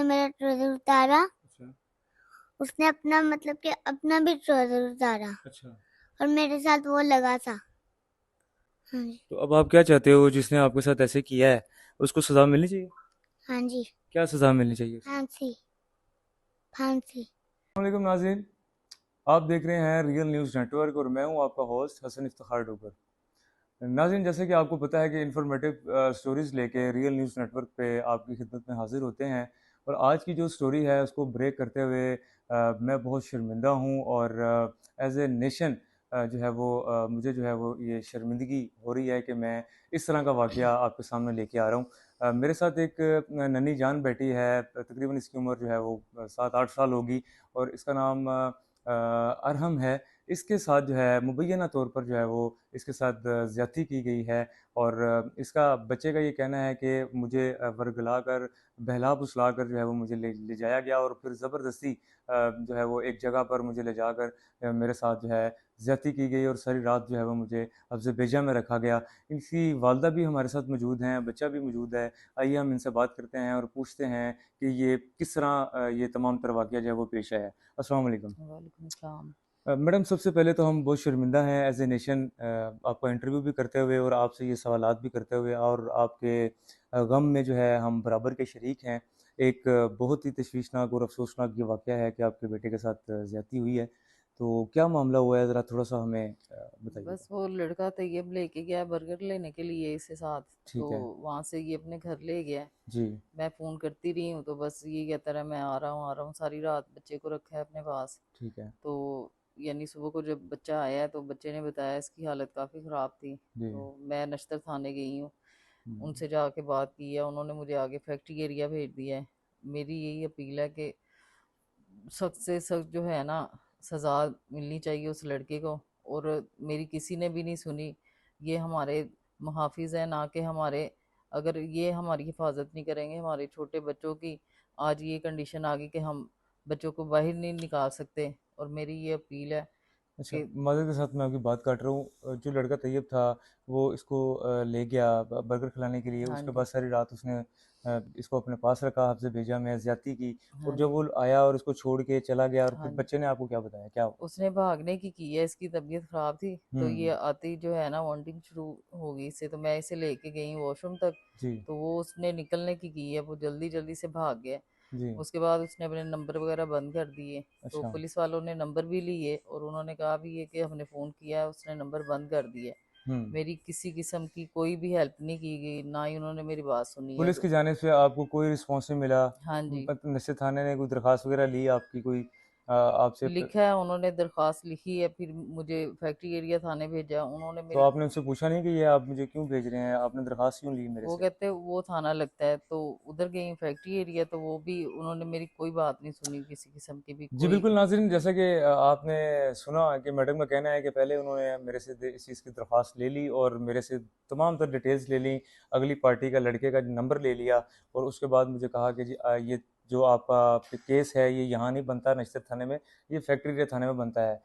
मेरा ट्राउजर उतारा, अच्छा। उसने अपना मतलब कि अपना भी ट्राउजर उतारा अच्छा। और मेरे साथ वो लगा था। हाँ जी। तो अब आप क्या चाहते हो, जिसने आपके साथ ऐसे किया है उसको सज़ा मिलनी चाहिए? हाँ जी। क्या सज़ा मिलनी चाहिए उसको? फांसी। फांसी। वालेकुम नाज़रीन, आप देख रहे हैं रियल न्यूज़ नेटवर्क और मैं हूं आपका होस्ट हसन इफ्तिखार डोगर। नाज़रीन, जैसे कि आपको पता है कि इंफॉर्मेटिव स्टोरीज़ लेके रियल न्यूज़ नेटवर्क पे आपकी खिदमत में हाजिर होते हैं, और आज की जो स्टोरी है उसको ब्रेक करते हुए मैं बहुत शर्मिंदा हूँ, और एज ए नेशन जो है वो मुझे जो है वो ये शर्मिंदगी हो रही है कि मैं इस तरह का वाक़या आपके सामने लेके आ रहा हूँ। मेरे साथ एक नन्ही जान बेटी है, तकरीबन इसकी उम्र जो है वो 7-8 साल होगी, और इसका नाम अरहम है। इसके साथ जो है मुबैना तौर पर जो है वो इसके साथ ज़्यादती की गई है, और इसका बच्चे का ये कहना है कि मुझे वर्गला कर, बहला-फुसला कर जो है वो मुझे ले जाया गया, और फिर ज़बरदस्ती जो है वो एक जगह पर मुझे ले जाकर मेरे साथ जो है ज़्यादती की गई, और सारी रात जो है वो मुझे हफ्ज़ बेजा में रखा गया। इनकी वालिदा भी हमारे साथ मौजूद हैं, बच्चा भी मौजूद है। आइए हम इनसे बात करते हैं और पूछते हैं कि ये किस तरह ये तमाम तर वाक़या जो है वो पेश आया है। अस्सलाम वालेकुम। वालेकुम सलाम। मैडम, सबसे पहले तो हम बहुत शर्मिंदा हैं एज ए नेशन आपका इंटरव्यू भी करते हुए और आपसे ये सवालात भी करते हुए, और आपके गम में जो है हम बराबर के शरीक हैं। एक बहुत ही तशवीशनाक और अफसोसनाक ये वाक़या है कि आपके बेटे के साथ ज़्यादती हुई है। तो क्या मामला हुआ है, ज़रा थोड़ा-सा हमें बताइएगा। बस वो लड़का तैयब लेके गया बर्गर लेने के लिए इसके साथ, तो ठीक है। वहां से ये अपने घर ले गया। जी। मैं फोन करती रही हूँ तो बस ये कहता रहा मैं आ रहा हूँ, सारी रात बच्चे को रखा है अपने पास। ठीक है। तो यानी सुबह को जब बच्चा आया तो बच्चे ने बताया इसकी हालत काफ़ी ख़राब थी। जी। तो मैं नश्तर थाने गई हूँ, हुँ। उनसे जाके बात की है, उन्होंने मुझे आगे फैक्ट्री एरिया भेज दिया है। मेरी यही अपील है कि सख्त से सख्त जो है ना सज़ा मिलनी चाहिए उस लड़के को। और मेरी किसी ने भी नहीं सुनी। ये हमारे मुहाफिज है ना कि हमारे, अगर ये हमारी हिफाजत नहीं करेंगे हमारे छोटे बच्चों की, आज ये कंडीशन आ गई कि हम बच्चों को बाहर नहीं निकाल सकते। और मेरी ये अपील है अच्छा, कि माज़रत के साथ मैं आपकी बात काट रहा हूँ। जो लड़का तैयब था वो इसको ले गया बर्गर खिलाने के लिए, हाँ उसके बाद जी। सारी रात उसने इसको अपने पास रखा, हफ्ज़े भेजा में ज़्यादती की, और हाँ जब जी। वो आया और इसको छोड़ के चला गया, और हाँ फिर जी। बच्चे ने आपको क्या बताया, क्या हुआ? उसने भागने की है, इसकी तबीयत ख़राब थी तो ये हुँ। आते ही जो है ना वॉमिटिंग शुरू हो गई इससे, तो मैं इसे लेके गई वॉशरूम तक। जी। तो वो उसने निकलने की है, वो जल्दी जल्दी से भाग गया। जी। उसके बाद उसने अपने नंबर वगैरह बंद कर दिए। तो अच्छा। पुलिस वालों ने नंबर भी लिए और उन्होंने कहा भी है कि हमने फ़ोन किया है, उसने नंबर बंद कर दिया। हुँ। मेरी किसी किस्म की कोई भी हेल्प नहीं की गई, ना ही उन्होंने मेरी बात सुनी है। पुलिस की जानिब से आपको कोई रिस्पॉन्स नहीं मिला? हाँ जी। नशर थाने ने कोई दरख्वास्त वगैरह ली आपकी, कोई आपसे लिखा है उन्होंने, दरख्वास्त लिखी है, फिर मुझे फैक्ट्री एरिया थाने भेजा उन्होंने तो मेरी। आपने उनसे पूछा नहीं कि ये आप मुझे क्यों भेज रहे हैं? आपने दरख्वास्त क्यों ली मेरे वो से? कहते वो थाना लगता है, तो उधर गई फैक्ट्री एरिया, तो वो भी उन्होंने मेरी कोई बात नहीं सुनी, किसी किस्म की भी जी कोई। बिल्कुल नाज़रीन, जैसा कि आपने सुना कि मैडम का कहना है कि पहले उन्होंने मेरे से इस चीज़ की दरख्वास्त ले ली और मेरे से तमाम तर डिटेल्स ले ली, अगली पार्टी का लड़के का नंबर ले लिया, और उसके बाद मुझे कहा कि जी ये जो आपका केस है ये यहाँ नहीं बनता नश्तर थाने में, ये फैक्ट्री एरिया थाने में बनता है।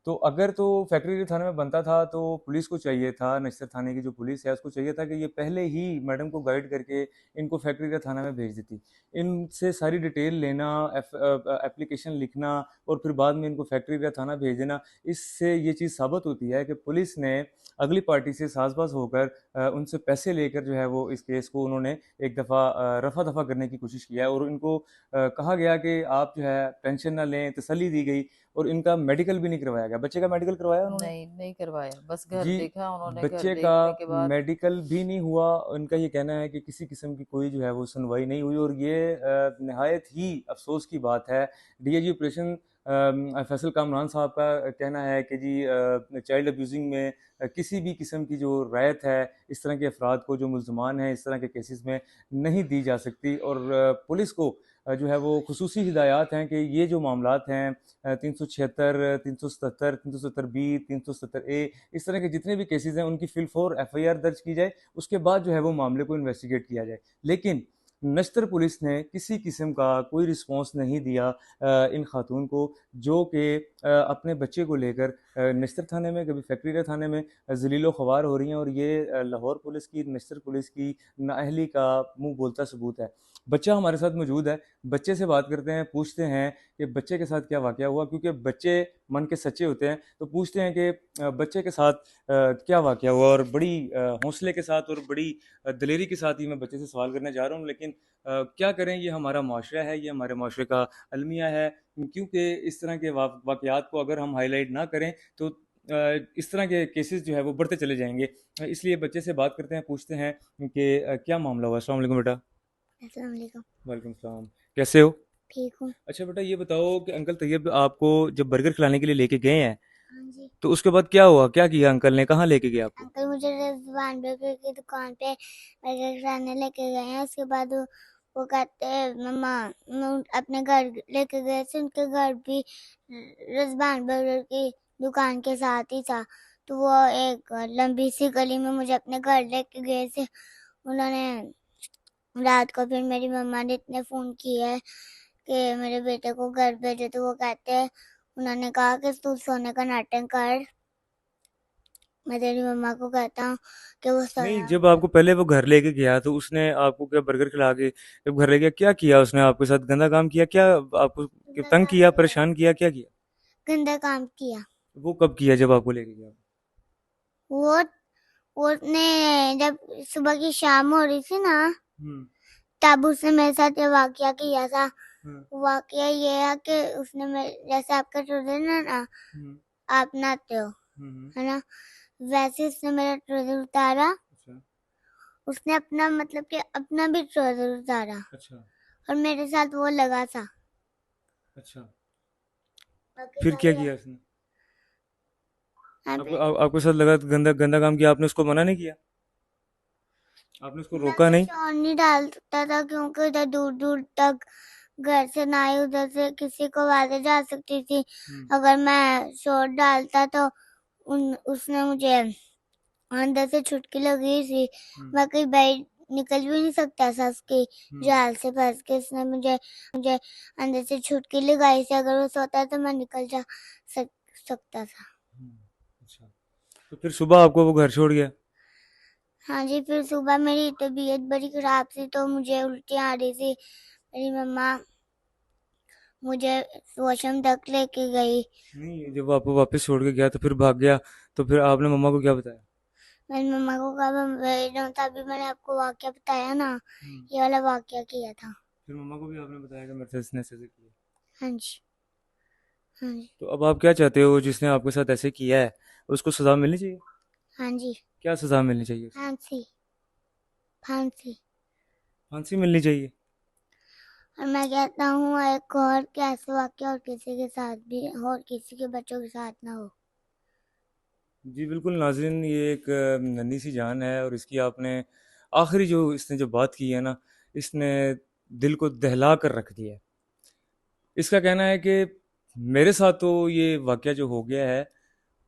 तो अगर तो फैक्ट्री एरिया थाने में बनता था तो पुलिस को चाहिए था, नश्तर थाने की जो पुलिस है उसको चाहिए था कि ये पहले ही मैडम को गाइड करके इनको फैक्ट्री एरिया थाना में भेज देती। इनसे सारी डिटेल लेना, एप्लीकेशन लिखना, और फिर बाद में इनको फैक्ट्री या थाना भेज देना, इससे ये चीज़ साबित होती है कि पुलिस ने अगली पार्टी से साज़बाज़ होकर उनसे पैसे लेकर जो है वो इस केस को उन्होंने एक दफ़ा रफ़ा-दफ़ा करने की कोशिश किया है, और इनको कहा गया कि आप जो है टेंशन ना लें, तसल्ली दी गई, और इनका मेडिकल भी नहीं करवाया गया। बच्चे का मेडिकल करवाया उन्होंने? नहीं, नहीं करवाया, बस घर जी, देखा उन्होंने, घर बच्चे का देखने के बाद। मेडिकल भी नहीं हुआ। उनका ये कहना है कि किसी किस्म की कोई जो है वो सुनवाई नहीं हुई, और ये नहायत ही अफ़सोस की बात है। डीआईजी ऑपरेशन फैसल कामरान साहब का कहना है कि जी चाइल्ड अब्यूज़िंग में किसी भी किस्म की जो रायत है, इस तरह के अफ़राद को जो मुल्ज़मान हैं इस तरह के केसेस में नहीं दी जा सकती, और पुलिस को जो है वो खुसूसी हिदायत हैं कि ये जो मामलात हैं 376, 377, 370 बी, 370 ए, इस तरह के जितने भी केसेस हैं उनकी फिलफोर एफआईआर दर्ज की जाए, उसके बाद जो है वो मामले को इन्वेस्टिगेट किया जाए। लेकिन नश्तर पुलिस ने किसी किस्म का कोई रिस्पॉन्स नहीं दिया इन खातून को, जो कि अपने बच्चे को लेकर नश्तर थाने में, कभी फैक्ट्री थाने में जलीलो ख्वार हो रही हैं, और ये लाहौर पुलिस की, नश्तर पुलिस की नाअहली का मुंह बोलता सबूत है। बच्चा हमारे साथ मौजूद है। बच्चे से बात करते हैं, पूछते हैं कि बच्चे के साथ क्या वाक़या हुआ, क्योंकि बच्चे मन के सच्चे होते हैं। तो पूछते हैं कि बच्चे के साथ क्या वाक़या हुआ, और बड़ी हौसले के साथ और बड़ी दिलेरी के साथ ही मैं बच्चे से सवाल करने जा रहा हूँ। लेकिन क्या करें, ये हमारा माशरा है, ये हमारे माशरे का अलमिया है, क्योंकि इस तरह के वाक़यात को अगर हम हाईलाइट ना करें तो इस तरह के केसेस जो है वो बढ़ते चले जाएँगे। इसलिए बच्चे से बात करते हैं, पूछते हैं कि क्या मामला हुआ? अस्सलाम वालेकुम बेटा। अस्सलाम वालेकुम। वालेकुम सलाम। कैसे हो? ठीक हूँ। अच्छा बेटा, ये बताओ कि अंकल तैयब आपको जब बर्गर खिलाने के लिए लेके गए हैं, हाँ जी। तो उसके बाद क्या हुआ? क्या किया अंकल ने? कहाँ लेके गए आपको? अंकल मुझे रिजवान बर्गर की दुकान पे बर्गर खिलाने लेके गए हैं। उसके बाद वो कहते हैं मम्मा, मैं अपने घर लेके गए थे। उनके घर भी रिजवान बर्गर की दुकान के साथ ही था। तो वो एक लंबी सी गली में मुझे अपने घर लेके गए थे। उन्होंने रात को फिर मेरी मम्मा ने इतने फ़ोन किए हैं कि मेरे बेटे को घर भेजो। तो वो कहते हैं, उन्होंने कहा कि तू सोने का नाटक कर। मैं तेरी मम्मा को कहता हूँ कि वो नहीं, सोया जब हुआ है। आपको पहले वो घर लेके गया तो उसने आपको क्या बर्गर खिला के जब घर ले गया, क्या किया उसने आपके साथ? गंदा काम किया क्या? आपको गंदा तंग काम किया, किया। परेशान किया, क्या किया? गंदा काम किया। वो कब किया जब आपको लेके गया? वो उसने जब सुबह की शाम हो रही थी ना, हम्म। तब उसने मेरे साथ ये वाकया किया था। हम्म। वाकया ये है कि उसने जैसे आपका ट्राउजर है ना, हम्म। आप नहाते हो हम्म। है ना, वैसे उसने मेरा ट्राउजर उतारा। अच्छा। उसने अपना मतलब कि अपना भी ट्राउजर उतारा अच्छा। और मेरे साथ वो लगा था। अच्छा। बाकी फिर क्या सारे किया उसने? आप- आपके साथ लगा तो गंदा गंदा काम किया, आपने उसको मना नहीं किया? आपने उसको मैं रोका तो नहीं? शोर नहीं डाल सकता था क्योंकि इधर दूर दूर तक घर से ना ही उधर से किसी को आवाजें जा सकती थी। हम्म। अगर मैं शोर डालता तो उसने मुझे अंदर से चुटकी लगी थी। हम्म। मैं कहीं बाहर निकल भी नहीं सकता था उसकी हम्म। जाल से फंस के। उसने मुझे अंदर से चुटकी लगाई थी। अगर वो सोता तो मैं निकल जा सक, सकता था। हम्म। अच्छा। तो फिर सुबह आपको वो घर छोड़ गया? हाँ जी। फिर सुबह मेरी तबीयत बड़ी खराब थी तो मुझे उल्टी आ रही थी। मेरी मम्मा मुझे वॉशरूम तक लेके गई। नहीं, जब वो आपको वापस छोड़ के गया तो फिर भाग गया, तो फिर आपने मम्मा को क्या बताया? मैंने मम्मा को कहा मैं वही रहूं। तभी मैंने आपको वाक्य बताया ना, हम्म। ये वाला वाक्य किया था। फिर मम्मा को भी आपने बताया कि मेरे साथ इसने ऐसे ऐसे किया? हाँ जी। हाँ जी। तो अब आप क्या चाहते हो, जिसने आपके साथ ऐसे किया है उसको सजा मिलनी चाहिए? हाँ जी। क्या सजा मिलनी चाहिए उसको? फांसी। फांसी। फांसी मिलनी चाहिए? और मैं कहता हूँ एक और कि ऐसे वाक्य और किसी के साथ भी और किसी के बच्चों के साथ ना हो। जी बिल्कुल नाज़रीन, ये एक नन्ही सी जान है, और इसकी आपने आखिरी जो इसने जो बात की है ना, इसने दिल को दहला कर रख दिया है। इसका कहना है कि मेरे साथ तो ये वाक़या जो हो गया है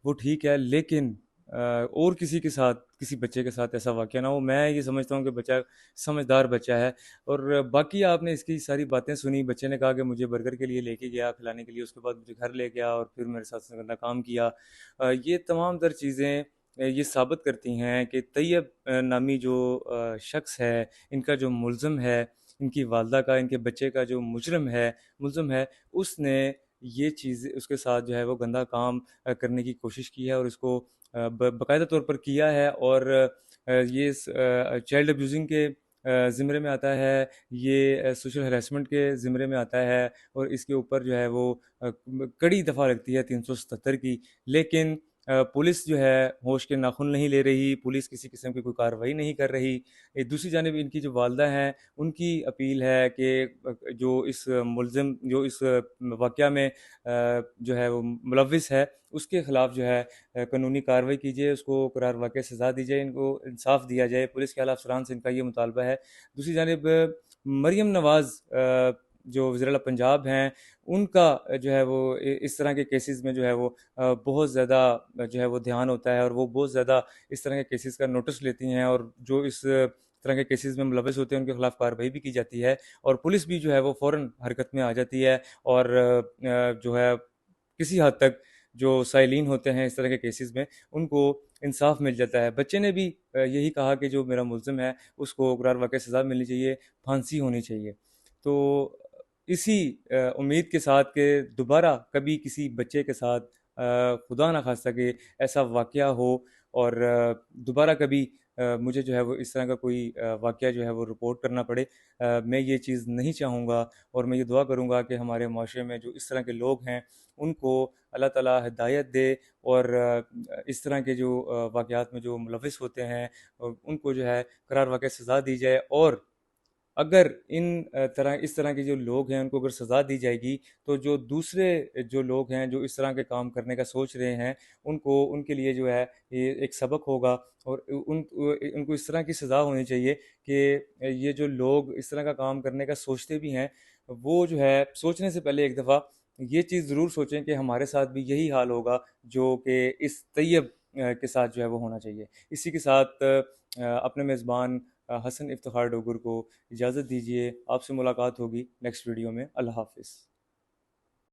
वो ठीक है, लेकिन और किसी के साथ, किसी बच्चे के साथ ऐसा वाक़या ना हो। मैं ये समझता हूँ कि बच्चा समझदार बच्चा है। और बाकी आपने इसकी सारी बातें सुनी, बच्चे ने कहा कि मुझे बर्गर के लिए लेके गया खिलाने के लिए, उसके बाद मुझे घर ले गया और फिर मेरे साथ उसने गंदा काम किया। ये तमाम तर चीज़ें ये साबित करती हैं कि तैयब नामी जो शख्स है, इनका जो मुल्ज़िम है, इनकी वालदा का, इनके बच्चे का जो मुल्ज़िम है, उसने ये चीज़ उसके साथ जो है वो गंदा काम करने की कोशिश की है, और इसको बाकायदा तौर पर किया है। और ये चाइल्ड अब्यूजिंग के ज़िम्मे में आता है, ये सोशल हरासमेंट के ज़िम्मे में आता है, और इसके ऊपर जो है वो कड़ी दफ़ा लगती है 377 की। लेकिन पुलिस जो है होश के नाखुन नहीं ले रही, पुलिस किसी किस्म की कोई कार्रवाई नहीं कर रही। दूसरी जानिब इनकी जो वालदा हैं, उनकी अपील है कि जो इस मुल्ज़िम जो इस वाक़या में जो है वो मुलव्विस है, उसके ख़िलाफ़ जो है कानूनी कार्रवाई कीजिए, उसको करार वाक़ई सज़ा दी जाए, इनको इंसाफ़ दिया जाए। पुलिस के आला अफ़सरान से इनका ये मुतालबा है। दूसरी जानिब मरियम नवाज़ जो वज़ीर-ए-आला पंजाब हैं, उनका जो है वो इस तरह के केसेस में जो है वो बहुत ज़्यादा जो है वो ध्यान होता है, और वो बहुत ज़्यादा इस तरह के केसेस का नोटिस लेती हैं, और जो इस तरह के केसेस में मुलव्विस होते हैं उनके खिलाफ कार्रवाई भी की जाती है, और पुलिस भी जो है वो फ़ौरन हरकत में आ जाती है, और जो है किसी हद तक जो साइलिन होते हैं इस तरह के केसेस में, उनको इंसाफ मिल जाता है। बच्चे ने भी यही कहा कि जो मेरा मुल्ज़िम है उसको कुरार वाक़ई सज़ा मिलनी चाहिए, फांसी होनी चाहिए। तो इसी उम्मीद के साथ कि दोबारा कभी किसी बच्चे के साथ खुदा ना खास्ता कि ऐसा वाक़या हो और दोबारा कभी मुझे जो है वो इस तरह का कोई वाक़या जो है वो रिपोर्ट करना पड़े। मैं ये चीज़ नहीं चाहूँगा और मैं ये दुआ करूँगा कि हमारे माशरे में जो इस तरह के लोग हैं उनको अल्लाह ताला हिदायत दे और इस तरह के जो वाक़यात में जो मुलविस होते हैं उनको जो है करार वाक़ई सज़ा दी जाए। और अगर इस तरह के जो लोग हैं उनको अगर सज़ा दी जाएगी तो जो दूसरे जो लोग हैं जो इस तरह के काम करने का सोच रहे हैं उनके लिए जो है ये एक सबक होगा और उनको इस तरह की सज़ा होनी चाहिए कि ये जो लोग इस तरह का काम करने का सोचते भी हैं वो जो है सोचने से पहले एक दफ़ा ये चीज़ ज़रूर सोचें कि हमारे साथ भी यही हाल होगा जो कि इस तैयब के साथ जो है वो होना चाहिए। इसी के साथ अपने मेज़बान हसन इफ्तिखार डोगर को इजाज़त दीजिए। आपसे मुलाकात होगी नेक्स्ट वीडियो में। अल्लाह हाफ़िज़।